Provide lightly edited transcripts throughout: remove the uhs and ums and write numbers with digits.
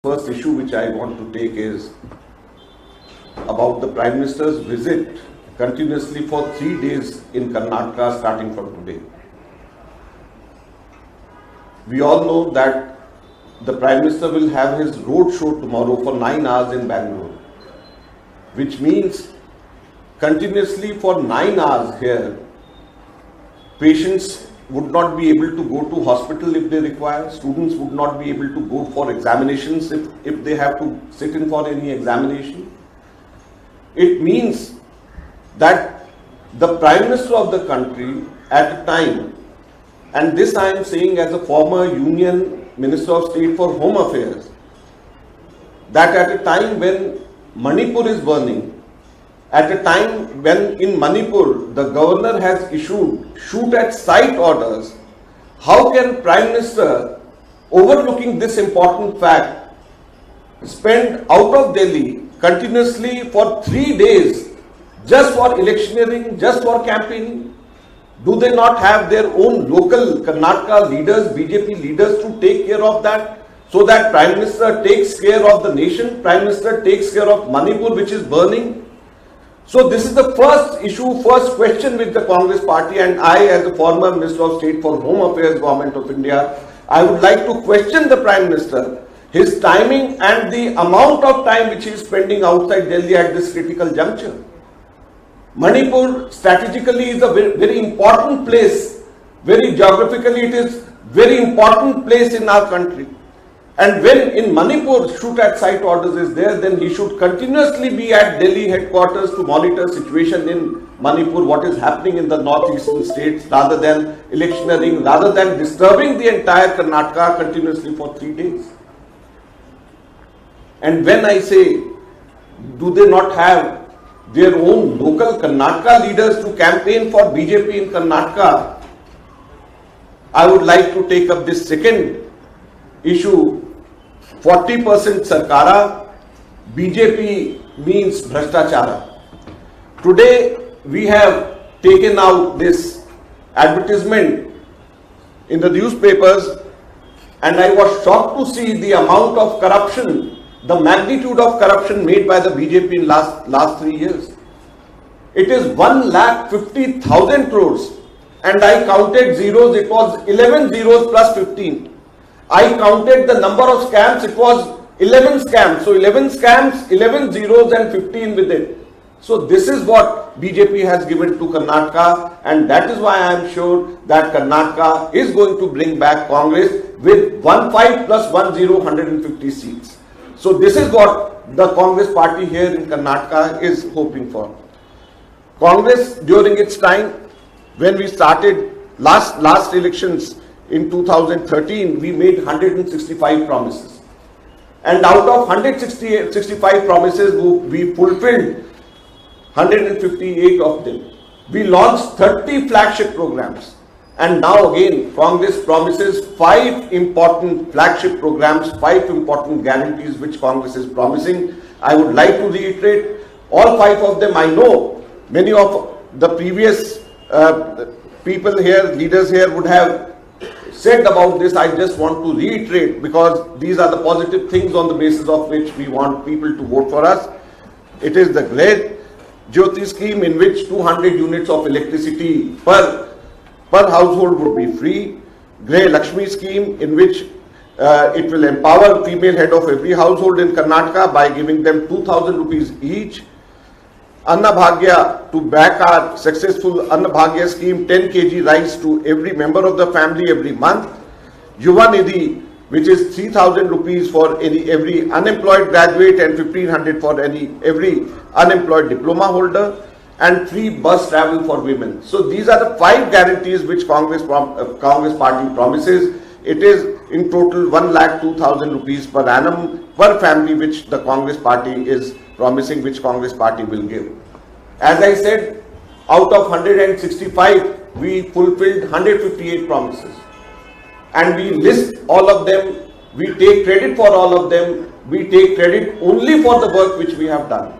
First issue which I want to take is about the Prime Minister's visit continuously for 3 days in Karnataka starting from today. We all know that the Prime Minister will have his road show tomorrow for 9 hours in Bangalore, which means continuously for 9 hours here, patients would not be able to go to hospital if they require, students would not be able to go for examinations if they have to sit in for any examination. It means that the Prime Minister of the country at a time, and this I am saying as a former Union Minister of State for Home Affairs, that at a time when Manipur is burning, at a time when in Manipur the governor has issued shoot at sight orders, how can Prime Minister, overlooking this important fact, spend out of Delhi continuously for 3 days just for electioneering, just for campaigning? Do they not have their own local Karnataka leaders, BJP leaders to take care of that, so that Prime Minister takes care of the nation, Prime Minister takes care of Manipur which is burning? So this is the first issue, first question with the Congress party, and I as a former Minister of State for Home Affairs, Government of India, I would like to question the Prime Minister, his timing and the amount of time which he is spending outside Delhi at this critical juncture. Manipur strategically is a very important place, very geographically it is very important place in our country. And when in Manipur shoot at sight orders is there, then he should continuously be at Delhi headquarters to monitor situation in Manipur, what is happening in the northeastern states, rather than electioneering, rather than disturbing the entire Karnataka continuously for 3 days. And when I say, do they not have their own local Karnataka leaders to campaign for BJP in Karnataka, I would like to take up this second issue. 40% Sarkara, BJP means Bhrashtachara. Today we have taken out this advertisement in the newspapers, and I was shocked to see the amount of corruption, the magnitude of corruption made by the BJP in last 3 years. It is 1,50,000 crores, and I counted zeros, it was 11 zeros plus 15. I counted the number of scams, it was 11 scams. So 11 scams, 11 zeros and 15 with it. So this is what BJP has given to Karnataka, and that is why I am sure that Karnataka is going to bring back Congress with 15 plus 10, 150 seats. So this is what the Congress party here in Karnataka is hoping for. Congress during its time, when we started last elections, in 2013, we made 165 promises. And out of 165 promises, we fulfilled 158 of them. We launched 30 flagship programs. And now again, Congress promises 5 important flagship programs, 5 important guarantees which Congress is promising. I would like to reiterate all 5 of them. I know many of the previous people here, leaders here would have said about this. I just want to reiterate, because these are the positive things on the basis of which we want people to vote for us. It is the Grey Jyoti scheme, in which 200 units of electricity per household would be free. Grey Lakshmi scheme, in which it will empower female head of every household in Karnataka by giving them 2,000 rupees each. Anna Bhagya, to back our successful Anna Bhagya scheme, 10 kg rice to every member of the family every month. Yuva Nidhi, which is 3,000 rupees for every unemployed graduate and 1,500 for every unemployed diploma holder, and free bus travel for women. So these are the 5 guarantees which Congress party promises. It is in total 1,02,000 rupees per annum per family which the Congress party is promising, which Congress party will give. As I said, out of 165, we fulfilled 158 promises. And we list all of them, we take credit for all of them, we take credit only for the work which we have done.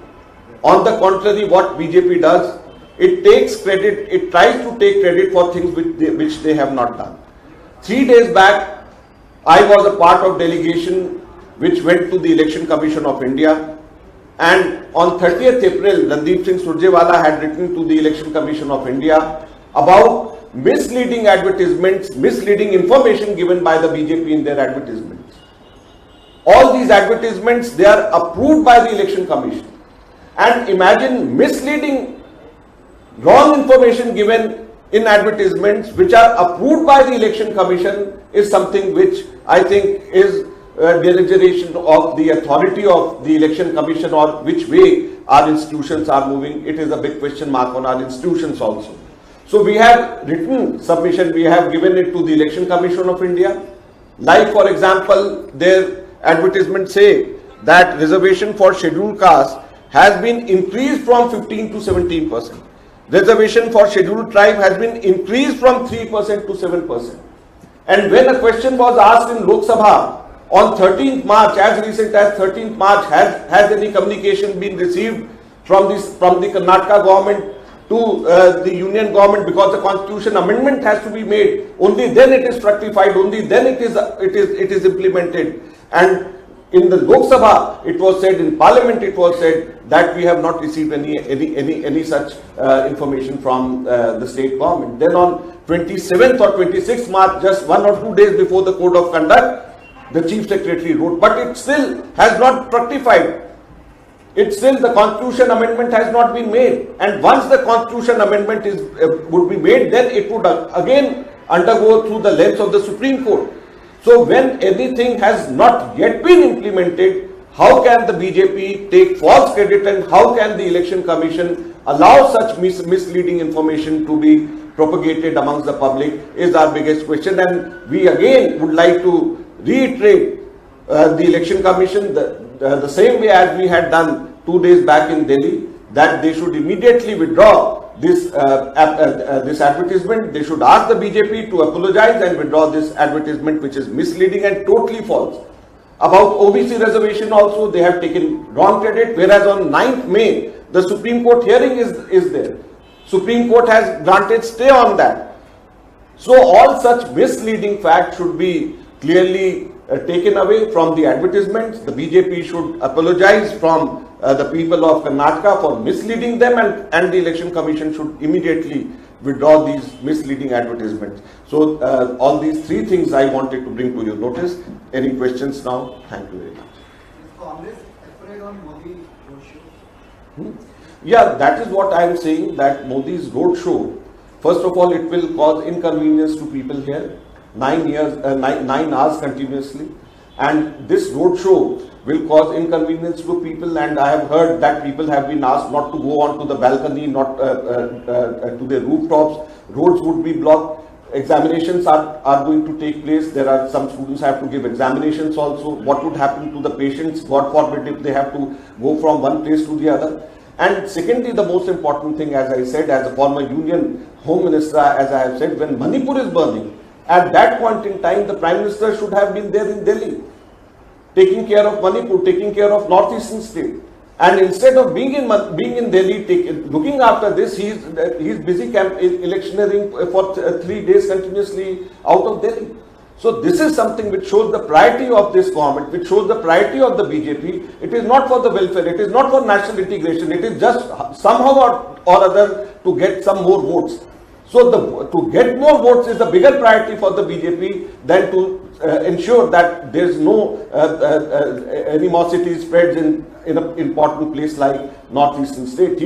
On the contrary, what BJP does, it takes credit, it tries to take credit for things which they have not done. 3 days back, I was a part of delegation which went to the Election Commission of India. And on 30th April, Randeep Singh Surjewala had written to the Election Commission of India about misleading advertisements, misleading information given by the BJP in their advertisements. All these advertisements, they are approved by the Election Commission. And imagine misleading, wrong information given in advertisements which are approved by the Election Commission is something which I think is derogation of the authority of the Election Commission, or which way our institutions are moving. It is a big question mark on our institutions also. So we have written submission, we have given it to the Election Commission of India. Like for example, their advertisements say that reservation for scheduled caste has been increased from 15 to 17%. Reservation for scheduled tribe has been increased from 3% to 7%. And when a question was asked in Lok Sabha on 13th March, as recent as 13th March, has any communication been received from the Karnataka government to the union government, because the constitution amendment has to be made, only then it is fructified, only then it is implemented. And in the Lok Sabha, it was said, in Parliament it was said that we have not received any such information from the state government. Then on 27th or 26th March, just 1 or 2 days before the code of conduct, the Chief Secretary wrote, but it still has not fructified. It's still, the Constitution amendment has not been made. And once the Constitution amendment would be made, then it would again undergo through the lens of the Supreme Court. So when anything has not yet been implemented, how can the BJP take false credit, and how can the Election Commission allow such misleading information to be propagated amongst the public is our biggest question. And we again would like to reiterate the Election Commission the same way as we had done 2 days back in Delhi, that they should immediately withdraw this advertisement. They should ask the BJP to apologize and withdraw this advertisement, which is misleading and totally false. About OBC reservation also, they have taken wrong credit, whereas on 9th May, the Supreme Court hearing is there. Supreme Court has granted stay on that. So all such misleading facts should be clearly taken away from the advertisements. The BJP should apologize from the people of Karnataka for misleading them, and the Election Commission should immediately withdraw these misleading advertisements. So all these three things I wanted to bring to your notice. Any questions now? Thank you very much. Is Congress afraid on Modi roadshow? Yeah, that is what I am saying, that Modi's roadshow, first of all, it will cause inconvenience to people here. 9 hours continuously, and this roadshow will cause inconvenience to people. And I have heard that people have been asked not to go on to the balcony, not to the rooftops. Roads would be blocked. Examinations are going to take place. There are some students have to give examinations also. What would happen to the patients, God forbid, if they have to go from one place to the other? And secondly, the most important thing, as I said, as a former Union Home Minister, as I have said, when Manipur is burning, at that point in time, the Prime Minister should have been there in Delhi, taking care of Manipur, taking care of northeastern state. And instead of being in Delhi, looking after this, he's busy electioneering for 3 days continuously out of Delhi. So this is something which shows the priority of this government, which shows the priority of the BJP. It is not for the welfare, it is not for national integration, it is just somehow or other to get some more votes. So to get more votes is the bigger priority for the BJP than to ensure that there is no animosity spreads in an important place like northeastern state.